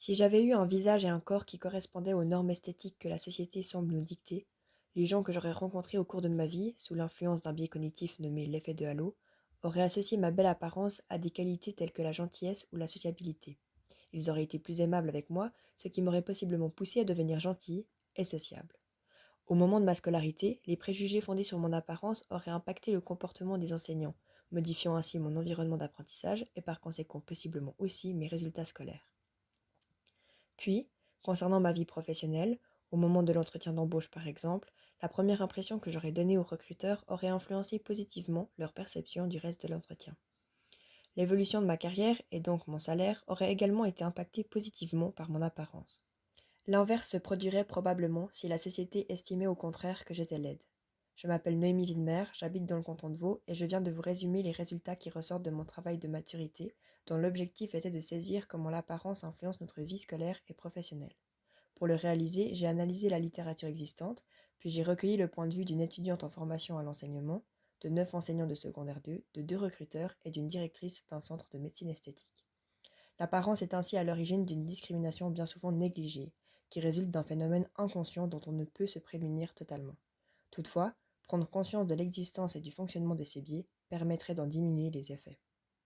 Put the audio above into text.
Si j'avais eu un visage et un corps qui correspondaient aux normes esthétiques que la société semble nous dicter, les gens que j'aurais rencontrés au cours de ma vie, sous l'influence d'un biais cognitif nommé l'effet de halo, auraient associé ma belle apparence à des qualités telles que la gentillesse ou la sociabilité. Ils auraient été plus aimables avec moi, ce qui m'aurait possiblement poussé à devenir gentil et sociable. Au moment de ma scolarité, les préjugés fondés sur mon apparence auraient impacté le comportement des enseignants, modifiant ainsi mon environnement d'apprentissage et par conséquent possiblement aussi mes résultats scolaires. Puis, concernant ma vie professionnelle, au moment de l'entretien d'embauche par exemple, la première impression que j'aurais donnée aux recruteurs aurait influencé positivement leur perception du reste de l'entretien. L'évolution de ma carrière et donc mon salaire aurait également été impacté positivement par mon apparence. L'inverse se produirait probablement si la société estimait au contraire que j'étais laide. Je m'appelle Noémie Widmer, j'habite dans le canton de Vaud et je viens de vous résumer les résultats qui ressortent de mon travail de maturité, dont l'objectif était de saisir comment l'apparence influence notre vie scolaire et professionnelle. Pour le réaliser, j'ai analysé la littérature existante, puis j'ai recueilli le point de vue d'une étudiante en formation à l'enseignement, de 9 enseignants de secondaire 2, de 2 recruteurs et d'une directrice d'un centre de médecine esthétique. L'apparence est ainsi à l'origine d'une discrimination bien souvent négligée, qui résulte d'un phénomène inconscient dont on ne peut se prémunir totalement. Toutefois, prendre conscience de l'existence et du fonctionnement de ces biais permettrait d'en diminuer les effets.